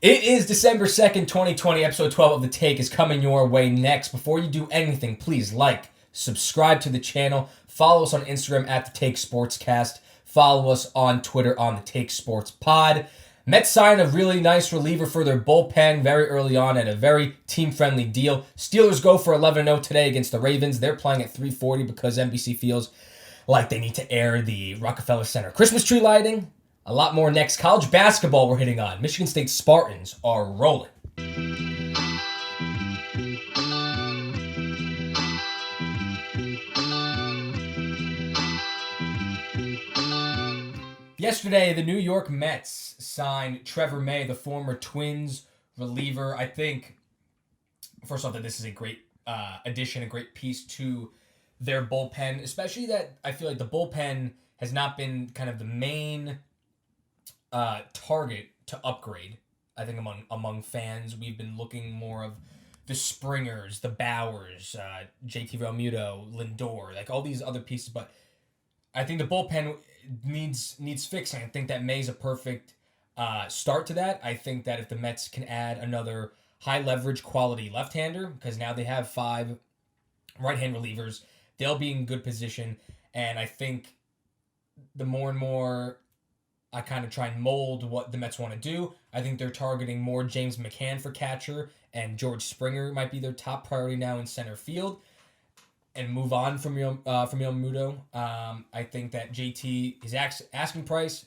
It is December 2nd, 2020. Episode 12 of The Take is coming your way next. Before you do anything, please like, subscribe to the channel, follow us on Instagram at The Take Sportscast, follow us on Twitter on The Take Sports Pod. Mets signed a really nice reliever for their bullpen very early on at a very team-friendly deal. Steelers go for 11-0 today against the Ravens. They're playing at 3:40 because NBC feels like they need to air the Rockefeller Center Christmas tree lighting. A lot more next. College basketball we're hitting on. Michigan State Spartans are rolling. Yesterday, the New York Mets signed Trevor May, the former Twins reliever. I think, first off, that this is a great addition, a great piece to their bullpen, especially that I feel like the bullpen has not been kind of the main target to upgrade. I think among fans, we've been looking more of the Springers, the Bowers, JT Realmuto, Lindor, like all these other pieces. But I think the bullpen needs fixing. I think that May's a perfect start to that. I think that if the Mets can add another high leverage quality left-hander, because now they have 5 right-hand relievers, they'll be in good position. And I think the more and more I kind of try and mold what the Mets want to do, I think they're targeting more James McCann for catcher, and George Springer might be their top priority now in center field, and move on from Realmuto. I think that JT, his asking price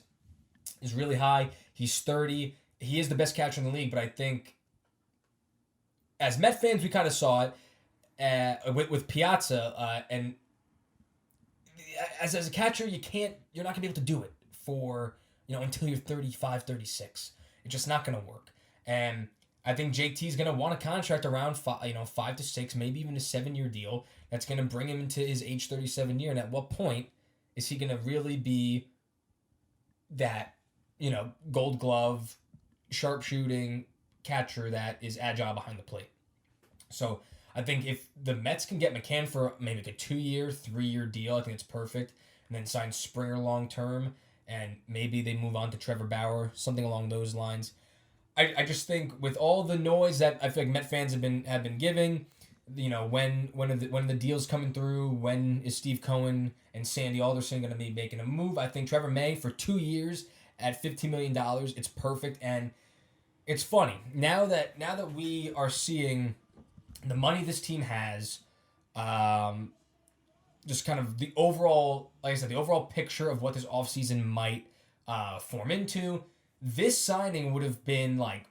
is really high. He's 30. He is the best catcher in the league, but I think as Met fans, we kind of saw it with Piazza, and as a catcher, you're not gonna be able to do it for until you're 35, 36. It's just not going to work. And I think JT's going to want a contract around 5 to 6, maybe even a 7-year deal that's going to bring him into his age 37 year. And at what point is he going to really be that, gold glove, sharpshooting catcher that is agile behind the plate? So I think if the Mets can get McCann for maybe like a 2-year, 3-year deal, I think it's perfect. And then sign Springer long term. And maybe they move on to Trevor Bauer, something along those lines. I just think with all the noise that I feel like Met fans have been giving, when are the deals coming through? When is Steve Cohen and Sandy Alderson going to be making a move? I think Trevor May for 2 years at $15 million, it's perfect. And it's funny now that we are seeing the money this team has. Just kind of the overall, like I said, the overall picture of what this offseason might form into. This signing would have been like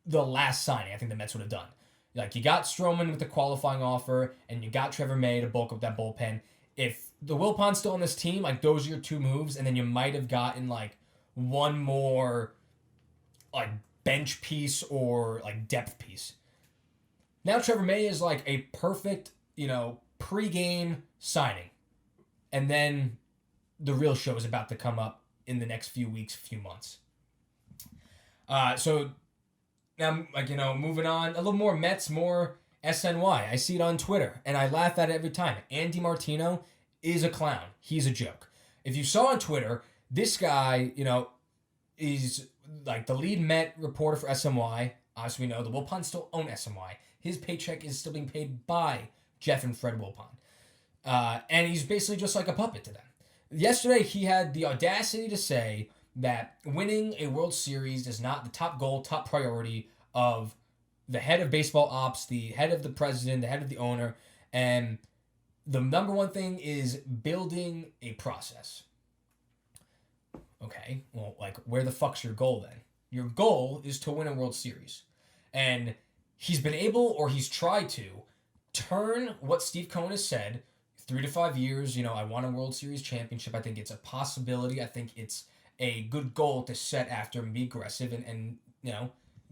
the last signing I think the Mets would have done. Like, you got Stroman with the qualifying offer, and you got Trevor May to bulk up that bullpen. If the Wilpon's still on this team, like, those are your 2 moves, and then you might have gotten like one more like bench piece or like depth piece. Now Trevor May is like a perfect, pre-game signing. And then the real show is about to come up in the next few weeks, few months. So now, moving on, a little more Mets, more SNY. I see it on Twitter, and I laugh at it every time. Andy Martino is a clown. He's a joke. If you saw on Twitter, this guy, is like the lead Met reporter for SNY. Obviously, we know the Wilpons still own SNY. His paycheck is still being paid by Jeff and Fred Wilpon. And he's basically just like a puppet to them. Yesterday, he had the audacity to say that winning a World Series is not the top goal, top priority of the head of baseball ops, the head of the president, the head of the owner, and the number one thing is building a process. Okay, well, like, where the fuck's your goal then? Your goal is to win a World Series. And he's been able, or he's tried to, turn what Steve Cohen has said, 3 to 5 years, I want a World Series championship. I think it's a possibility. I think it's a good goal to set after and be aggressive and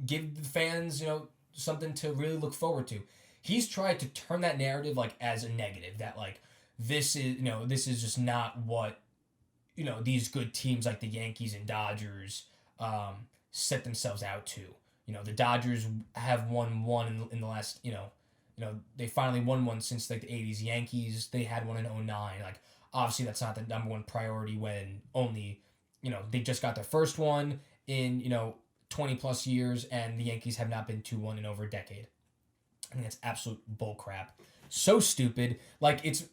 give the fans, something to really look forward to. He's tried to turn that narrative like as a negative, that like this is just not what, these good teams like the Yankees and Dodgers set themselves out to. The Dodgers have won one in the last, they finally won one since like the 80s. Yankees, they had one in 2009. Like, obviously that's not the number one priority when only, they just got their first one in, 20 plus years, and the Yankees have not been 2-1 in over a decade. I think that's absolute bullcrap. So stupid. Like, it's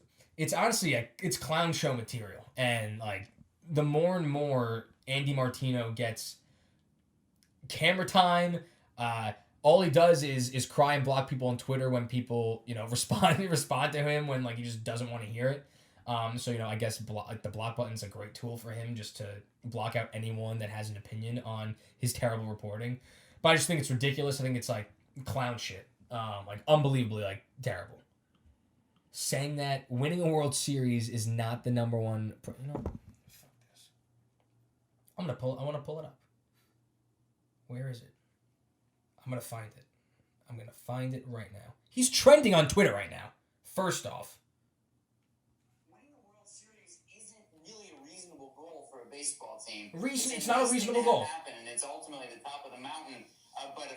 honestly, it's clown show material. And, like, the more and more Andy Martino gets camera time, all he does is cry and block people on Twitter when people, respond to him when, like, he just doesn't want to hear it. So, I guess the block button's a great tool for him just to block out anyone that has an opinion on his terrible reporting. But I just think it's ridiculous. I think it's, like, clown shit. Like, unbelievably, like, terrible. Saying that winning a World Series is not the number one... Fuck this. I want to pull it up. Where is it? I'm going to find it. I'm going to find it right now. He's trending on Twitter right now. First off. Winning a World Series isn't really a reasonable goal for a baseball team. It's not a reasonable goal. And it's ultimately the top of the mountain. But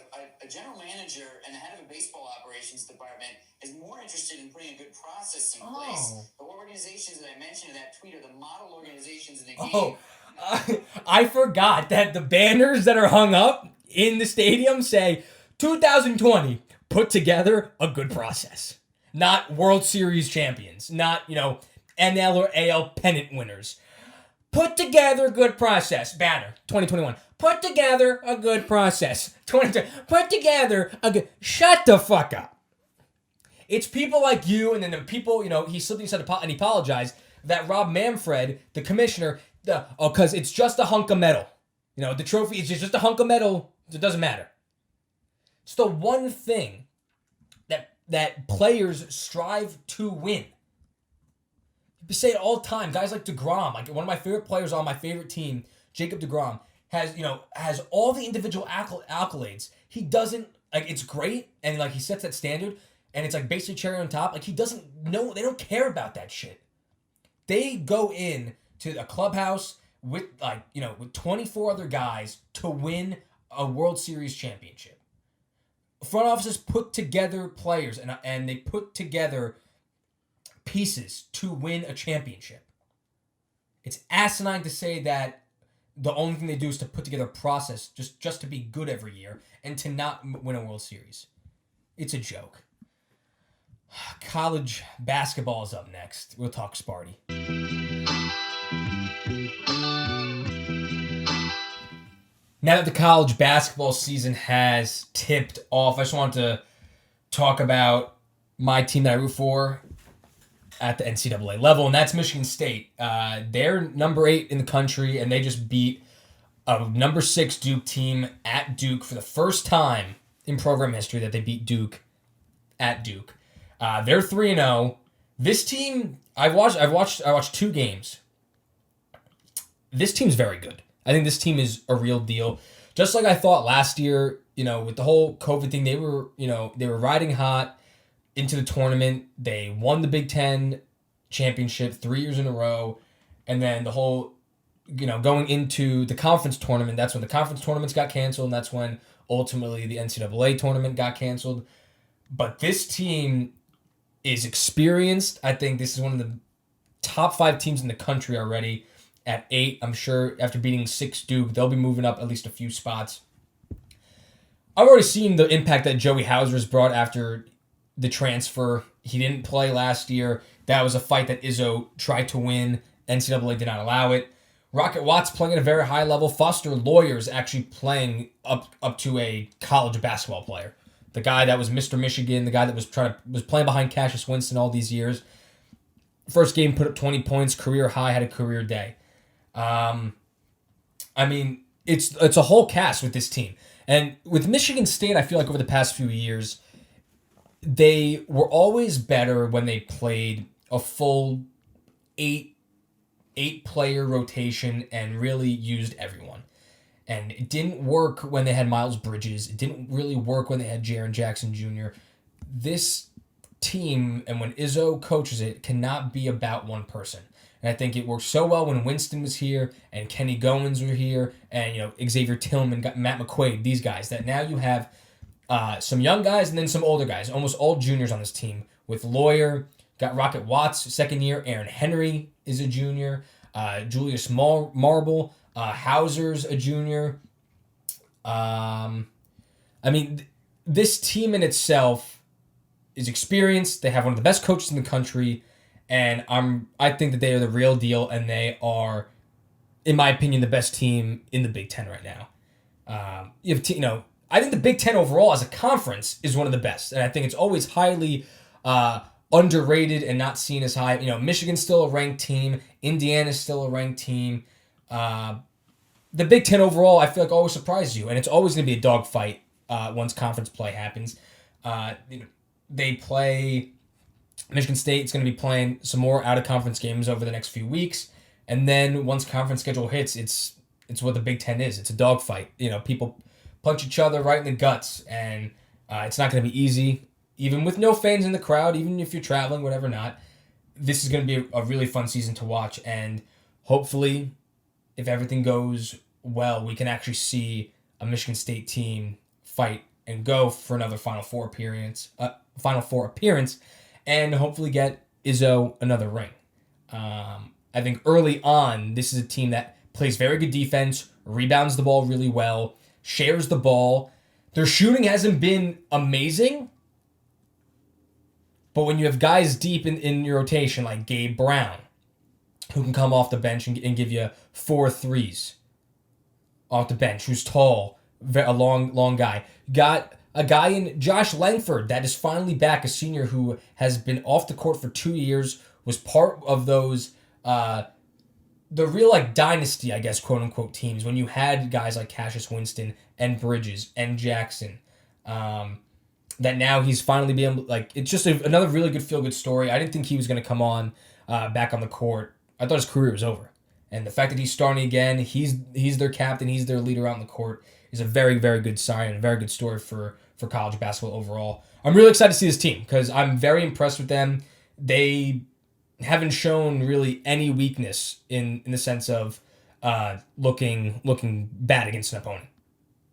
a general manager and the head of a baseball operations department is more interested in putting a good process in place. The organizations that I mentioned in that tweet are the model organizations in the game. I forgot that the banners that are hung up in the stadium say 2020 put together a good process. Not World Series champions. Not, NL or AL pennant winners. Put together a good process. Banner 2021. Put together a good process. 2020. Put together a good... Shut the fuck up. It's people like you and then the people, he slipped and said and he apologized, that Rob Manfred, the commissioner, because it's just a hunk of metal. The trophy is just a hunk of metal. It doesn't matter. It's the one thing that players strive to win. You say it all the time. Guys like DeGrom, like one of my favorite players on my favorite team, Jacob DeGrom, has all the individual accolades. He doesn't, like, it's great, and, like, he sets that standard, and it's, like, basically cherry on top. Like, he doesn't know, they don't care about that shit. They go in to a clubhouse with, like, with 24 other guys to win a World Series championship. Front offices put together players, and they put together pieces to win a championship. It's asinine to say that the only thing they do is to put together a process just to be good every year and to not win a World Series. It's a joke. College basketball is up next. We'll talk Sparty. Now that the college basketball season has tipped off, I just wanted to talk about my team that I root for at the NCAA level, and that's Michigan State. They're number 8 in the country, and they just beat a number 6 Duke team at Duke for the first time in program history that they beat Duke at Duke. They're 3-0. This team, I watched 2 games. This team's very good. I think this team is a real deal. Just like I thought last year, with the whole COVID thing, they were riding hot into the tournament. They won the Big Ten championship 3 years in a row. And then the whole, going into the conference tournament, that's when the conference tournaments got canceled. And that's when ultimately the NCAA tournament got canceled. But this team is experienced. I think this is one of the top 5 teams in the country already at 8. I'm sure after beating 6 Duke, they'll be moving up at least a few spots. I've already seen the impact that Joey Hauser's brought after the transfer. He didn't play last year. That was a fight that Izzo tried to win. NCAA did not allow it. Rocket Watts playing at a very high level. Foster Lawyer's actually playing up to a college basketball player. The guy that was Mr. Michigan, the guy that was playing behind Cassius Winston all these years. First game put up 20 points, career high, had a career day. It's a whole cast with this team. And with Michigan State, I feel like over the past few years, they were always better when they played a full eight-player rotation and really used everyone. And it didn't work when they had Miles Bridges. It didn't really work when they had Jaren Jackson Jr. This team, and when Izzo coaches it, cannot be about one person. And I think it worked so well when Winston was here and Kenny Goins were here and Xavier Tillman, Matt McQuaid, these guys, that now you have some young guys and then some older guys, almost all juniors on this team. With Lawyer, got Rocket Watts, second year. Aaron Henry is a junior. Julius Marble, Hauser's a junior. I mean, this team in itself is experienced. They have one of the best coaches in the country, and I think that they are the real deal, and they are, in my opinion, the best team in the Big Ten right now. I think the Big Ten overall as a conference is one of the best, and I think it's always highly underrated and not seen as high. Michigan's still a ranked team. Indiana's still a ranked team. The Big Ten overall, I feel like always surprises you, and it's always going to be a dogfight once conference play happens. They play Michigan State. It's going to be playing some more out of conference games over the next few weeks, and then once conference schedule hits, it's what the Big Ten is. It's a dogfight. People punch each other right in the guts, and it's not going to be easy, even with no fans in the crowd, even if you're traveling, whatever not. This is going to be a really fun season to watch, and hopefully, if everything goes well, we can actually see a Michigan State team fight and go for another Final Four appearance, and hopefully get Izzo another ring. I think early on, this is a team that plays very good defense, rebounds the ball really well, shares the ball. Their shooting hasn't been amazing, but when you have guys deep in your rotation like Gabe Brown, who can come off the bench and give you 4 threes off the bench, who's tall, a long guy. Got a guy in Josh Langford that is finally back, a senior who has been off the court for 2 years, was part of those, the real dynasty, I guess, quote unquote teams, when you had guys like Cassius Winston and Bridges and Jackson, that now he's finally being able, it's just another really good feel-good story. I didn't think he was going to come on back on the court. I thought his career was over. And the fact that he's starting again, he's their captain, he's their leader out on the court, is a very, very good sign and a very good story for college basketball overall. I'm really excited to see this team because I'm very impressed with them. They haven't shown really any weakness in the sense of looking bad against an opponent.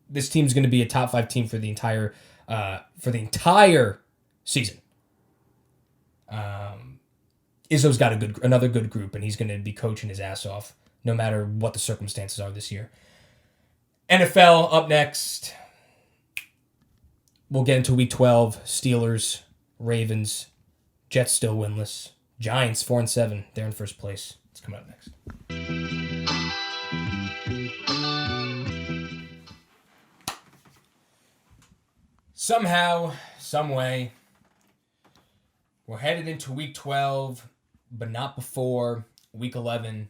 This team's going to be a top 5 team for the entire season. Izzo's got another good group, and he's going to be coaching his ass off no matter what the circumstances are this year. NFL up next. We'll get into Week 12. Steelers, Ravens, Jets still winless. Giants 4-7. They're in first place. It's coming up next. Somehow, some way, we're headed into Week 12, but not before Week 11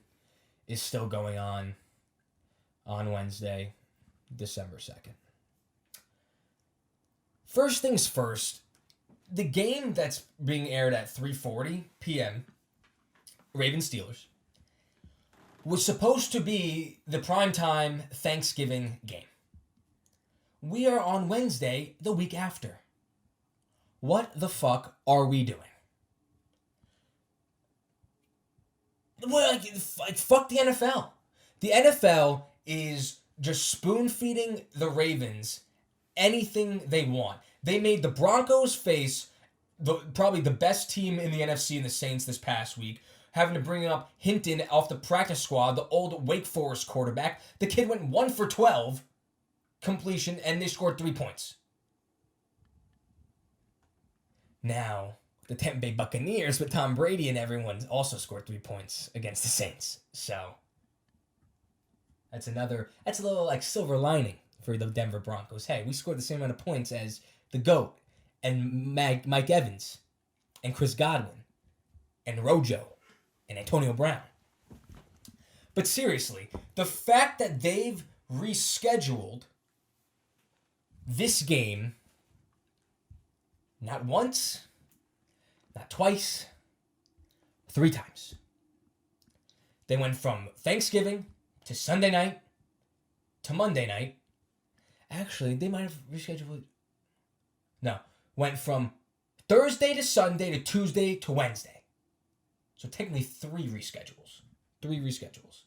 is still going on Wednesday, December 2nd. First things first, the game that's being aired at 3:40 p.m., Ravens-Steelers, was supposed to be the primetime Thanksgiving game. We are on Wednesday, the week after. What the fuck are we doing? Well, fuck the NFL. The NFL is just spoon-feeding the Ravens anything they want. They made the Broncos face probably the best team in the NFC in the Saints this past week, having to bring up Hinton off the practice squad, the old Wake Forest quarterback. The kid went 1 for 12 completion, and they scored 3 points. Now, the Tampa Bay Buccaneers with Tom Brady and everyone also scored 3 points against the Saints. So, that's a little silver lining for the Denver Broncos. Hey, we scored the same amount of points as the GOAT and Mike Evans and Chris Godwin and Rojo and Antonio Brown. But seriously, the fact that they've rescheduled this game not once, not twice, 3 times. They went from Thanksgiving to Sunday night to Monday night. Actually, they might have rescheduled. No, went from Thursday to Sunday to Tuesday to Wednesday. So technically 3 reschedules. 3 reschedules.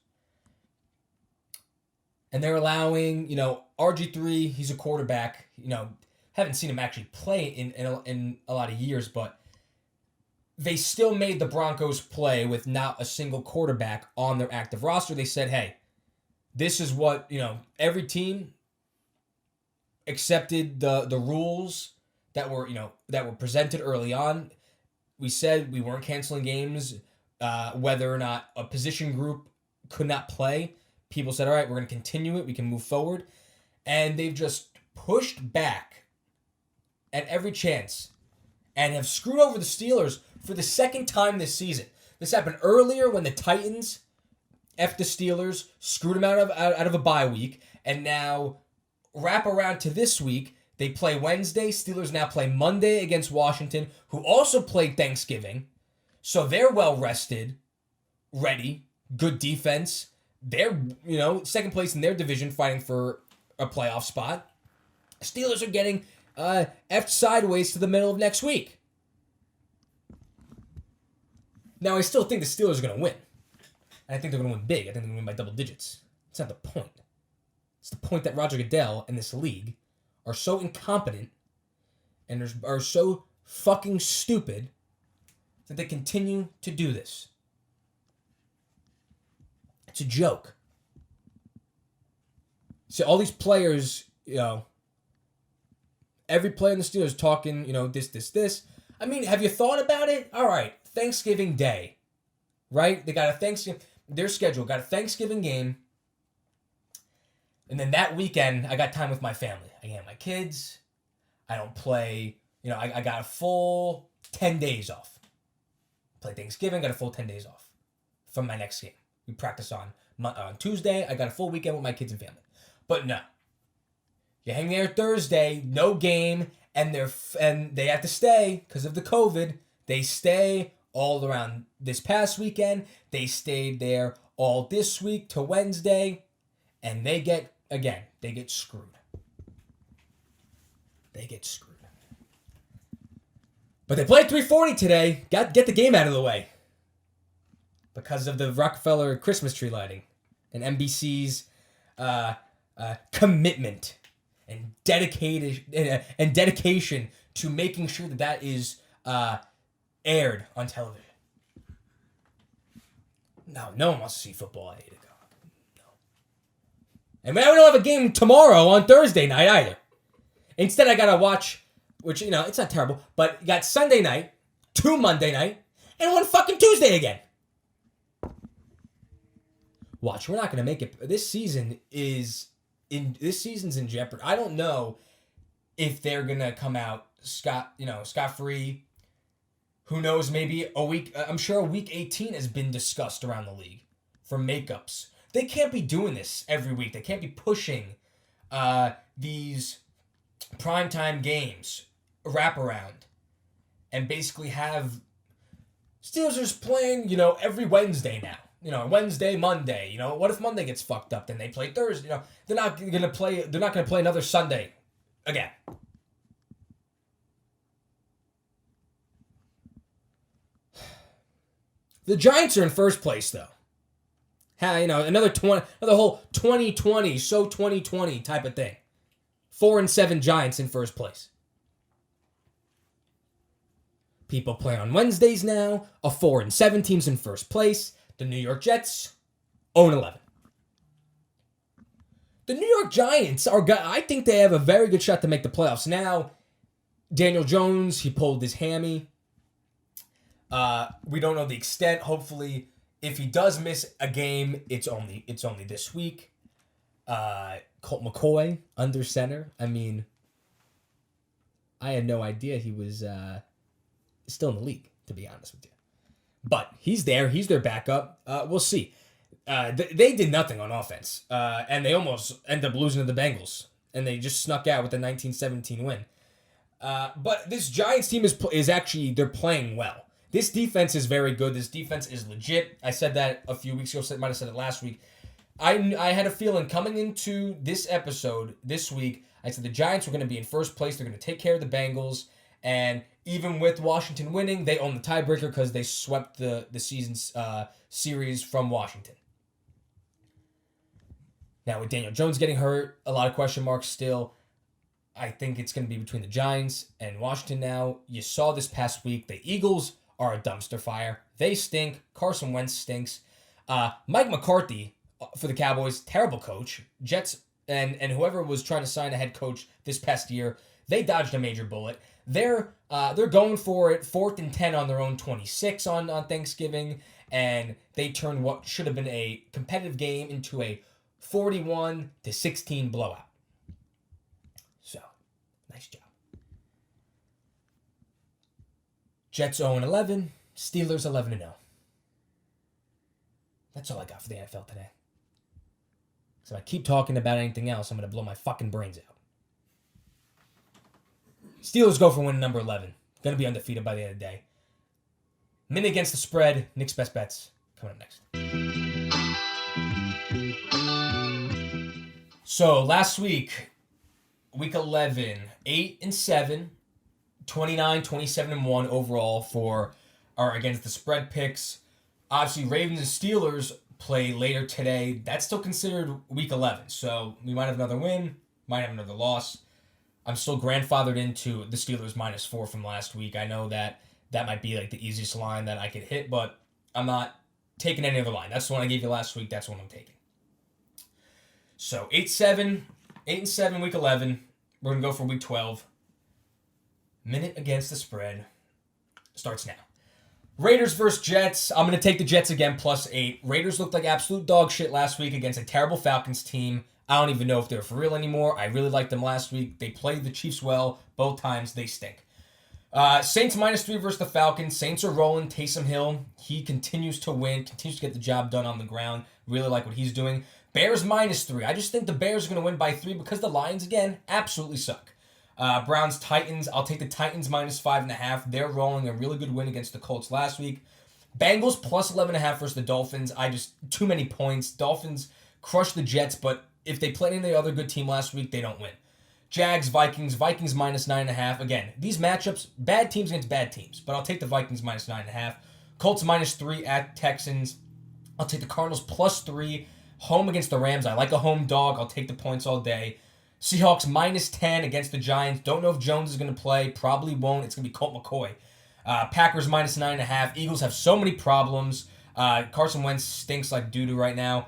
And they're allowing, RG3, he's a quarterback, haven't seen him actually play in a lot of years, but they still made the Broncos play with not a single quarterback on their active roster. They said, hey, this is what, every team accepted the rules that were presented early on. We said we weren't canceling games, whether or not a position group could not play. People said, all right, we're going to continue it. We can move forward. And they've just pushed back at every chance and have screwed over the Steelers for the second time this season. This happened earlier when the Titans effed the Steelers, screwed them out of a bye week, and now wrap around to this week. They play Wednesday. Steelers now play Monday against Washington, who also played Thanksgiving. So they're well rested, ready, good defense. They're, second place in their division fighting for a playoff spot. Steelers are getting effed sideways to the middle of next week. Now, I still think the Steelers are going to win. And I think they're going to win big. I think they're going to win by double digits. It's not the point. It's the point that Roger Goodell and this league are so incompetent and are so fucking stupid that they continue to do this. It's a joke. See, all these players, every player in the Steelers talking, this. I mean, have you thought about it? All right, Thanksgiving Day, right? They got a Thanksgiving, their schedule got a Thanksgiving game. And then that weekend, I got time with my family. I got my kids. I don't play, I got a full 10 days off. Play Thanksgiving, got a full 10 days off from my next game. We practice on Tuesday. I got a full weekend with my kids and family. But no. You hang there Thursday, no game, and they have to stay because of the COVID. They stay all around this past weekend. They stayed there all this week to Wednesday, and they get screwed. They get screwed. But they played 3:40 today. Got get the game out of the way because of the Rockefeller Christmas Tree lighting and NBC's commitment and dedication to making sure that is aired on television. No one wants to see football at 8 o'clock. No. And we don't have a game tomorrow on Thursday night either. Instead, I gotta watch, which, it's not terrible, but you got Sunday night, 2 Monday night, and 1 fucking Tuesday again. Watch, we're not gonna make it. This season's in jeopardy. I don't know if they're gonna come out scot-free. Who knows? Maybe a week. I'm sure a week 18 has been discussed around the league for makeups. They can't be doing this every week. They can't be pushing these primetime games wraparound and basically have Steelers are just playing, every Wednesday now. Wednesday, Monday. What if Monday gets fucked up? Then they play Thursday. They're not gonna play. They're not gonna play another Sunday again. The Giants are in first place though. Another whole 2020, so 2020 type of thing. 4-7 Giants in first place. People play on Wednesdays now. A 4-7 team's in first place. The New York Jets, 0-11. The New York Giants I think they have a very good shot to make the playoffs. Now, Daniel Jones, he pulled his hammy. We don't know the extent. Hopefully, if he does miss a game, it's only this week. Colt McCoy, under center. I mean, I had no idea he was still in the league, to be honest with you. But he's there. He's their backup. We'll see. They did nothing on offense, and they almost ended up losing to the Bengals, and they just snuck out with a 19-17 win. But this Giants team is actually, they're playing well. This defense is very good. This defense is legit. I said that a few weeks ago. Might have said it last week. I had a feeling coming into this episode this week, I said the Giants were going to be in first place. They're going to take care of the Bengals. And even with Washington winning, they own the tiebreaker because they swept the season's series from Washington. Now, with Daniel Jones getting hurt, a lot of question marks still. I think it's going to be between the Giants and Washington now. You saw this past week, the Eagles are a dumpster fire. They stink. Carson Wentz stinks. Mike McCarthy for the Cowboys, terrible coach. Jets and whoever was trying to sign a head coach this past year, they dodged a major bullet. They're going for it 4th and 10 on their own 26 on Thanksgiving, and they turned what should have been a competitive game into a 41-16 blowout. So, nice job. Jets 0-11, Steelers 11-0. That's all I got for the NFL today. So if I keep talking about anything else, I'm going to blow my fucking brains out. Steelers go for win number 11. Going to be undefeated by the end of the day. Minute against the spread. Nick's best bets coming up next. So last week, week 11, 8-7, 29-27-1 overall for our against the spread picks. Obviously, Ravens and Steelers play later today. That's still considered week 11. So we might have another win, might have another loss. I'm still grandfathered into the Steelers -4 from last week. I know that might be like the easiest line that I could hit, but I'm not taking any other line. That's the one I gave you last week. That's what I'm taking. So 8-7 week 11. We're going to go for week 12. Minute against the spread starts now. Raiders versus Jets. I'm going to take the Jets again, +8. Raiders looked like absolute dog shit last week against a terrible Falcons team. I don't even know if they're for real anymore. I really liked them last week. They played the Chiefs well both times. They stink. Saints -3 versus the Falcons. Saints are rolling. Taysom Hill, he continues to win, continues to get the job done on the ground. Really like what he's doing. Bears -3. I just think the Bears are going to win by 3 because the Lions, again, absolutely suck. Browns Titans. I'll take the Titans -5.5. They're rolling a really good win against the Colts last week. Bengals +11.5 versus the Dolphins. Too many points. Dolphins crushed the Jets, but if they played any other good team last week, they don't win. Jags, Vikings -9.5. Again, these matchups, bad teams against bad teams, but I'll take the Vikings -9.5. Colts -3 at Texans. I'll take the Cardinals +3. Home against the Rams. I like a home dog. I'll take the points all day. Seahawks -10 against the Giants. Don't know if Jones is going to play. Probably won't. It's going to be Colt McCoy. Packers -9.5. Eagles have so many problems. Carson Wentz stinks like doo-doo right now.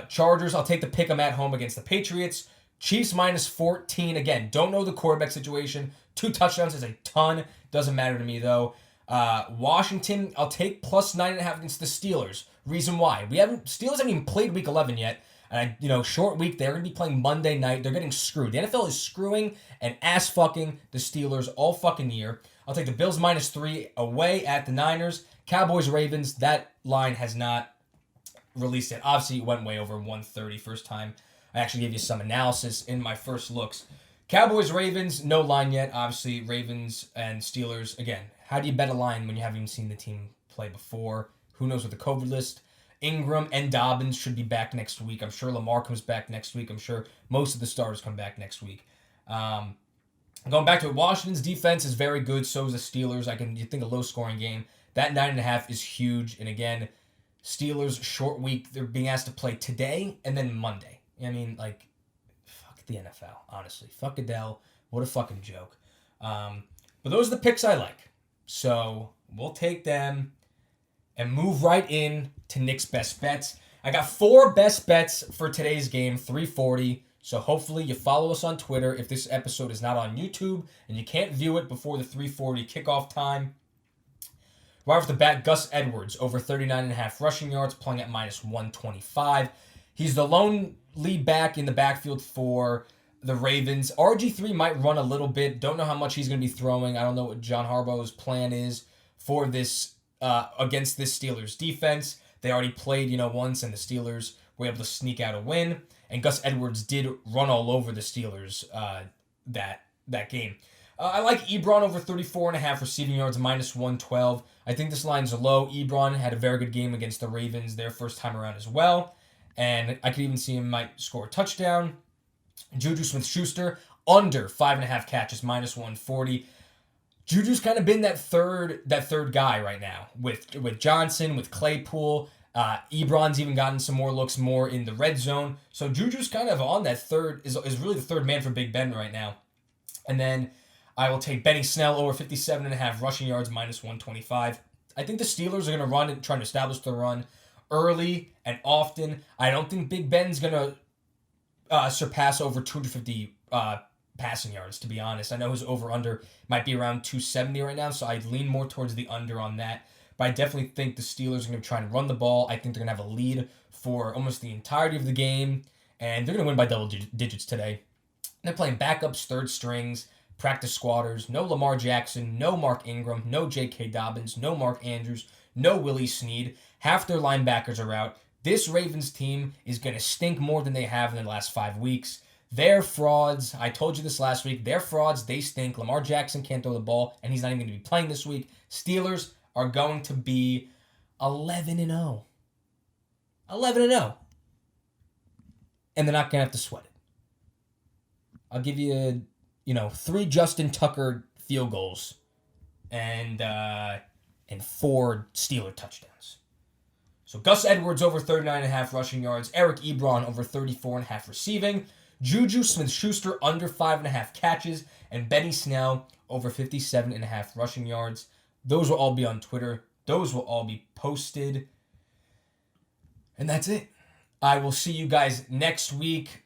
Chargers, I'll take the pick 'em at home against the Patriots. Chiefs -14. Again, don't know the quarterback situation. 2 touchdowns is a ton. Doesn't matter to me, though. Washington, I'll take +9.5 against the Steelers. Reason why. Steelers haven't even played week 11 yet. And, short week, they're going to be playing Monday night. They're getting screwed. The NFL is screwing and ass-fucking the Steelers all fucking year. I'll take the Bills -3 away at the Niners. Cowboys, Ravens, that line has not released yet. Obviously, it went way over 130 first time. I actually gave you some analysis in my first looks. Cowboys, Ravens, no line yet. Obviously, Ravens and Steelers. Again, how do you bet a line when you haven't even seen the team play before? Who knows with the COVID list? Ingram and Dobbins should be back next week. I'm sure Lamar comes back next week. I'm sure most of the starters come back next week. Going back to it, Washington's defense is very good. So is the Steelers. You think a low-scoring game. That 9.5 is huge. And again, Steelers, short week. They're being asked to play today and then Monday. Fuck the NFL, honestly. Fuck Adele. What a fucking joke. But those are the picks I like. So we'll take them and move right in to Nick's best bets. I got 4 best bets for today's game, 340. So hopefully you follow us on Twitter if this episode is not on YouTube and you can't view it before the 340 kickoff time. Right off the bat, Gus Edwards, over 39.5 rushing yards, playing at -125. He's the lone lead back in the backfield for the Ravens. RG3 might run a little bit. Don't know how much he's going to be throwing. I don't know what John Harbaugh's plan is for this against this Steelers defense. They already played, once, and the Steelers were able to sneak out a win. And Gus Edwards did run all over the Steelers that game. I like Ebron over 34.5 receiving yards, -112. I think this line's low. Ebron had a very good game against the Ravens their first time around as well. And I could even see him might score a touchdown. Juju Smith-Schuster, under 5.5 catches, -140. Juju's kind of been that third guy right now with Johnson, with Claypool. Ebron's even gotten some more looks more in the red zone. So Juju's kind of on that is really the third man for Big Ben right now. And then I will take Benny Snell over 57.5 rushing yards, -125. I think the Steelers are going to run and try to establish the run early and often. I don't think Big Ben's going to surpass over 250 passing yards, to be honest. I know his over-under might be around 270 right now, so I'd lean more towards the under on that. But I definitely think the Steelers are going to try and run the ball. I think they're going to have a lead for almost the entirety of the game, and they're going to win by double digits today. They're playing backups, third strings, practice squatters, no Lamar Jackson, no Mark Ingram, no J.K. Dobbins, no Mark Andrews, no Willie Snead. Half their linebackers are out. This Ravens team is going to stink more than they have in the last 5 weeks. They're frauds. I told you this last week. They're frauds. They stink. Lamar Jackson can't throw the ball, and he's not even going to be playing this week. Steelers are going to be 11-0. 11-0. And they're not going to have to sweat it. I'll give you, 3 Justin Tucker field goals and 4 Steeler touchdowns. So Gus Edwards over 39.5 rushing yards. Eric Ebron over 34.5 receiving. Juju Smith-Schuster under 5.5 catches. And Benny Snell over 57.5 rushing yards. Those will all be on Twitter. Those will all be posted. And that's it. I will see you guys next week.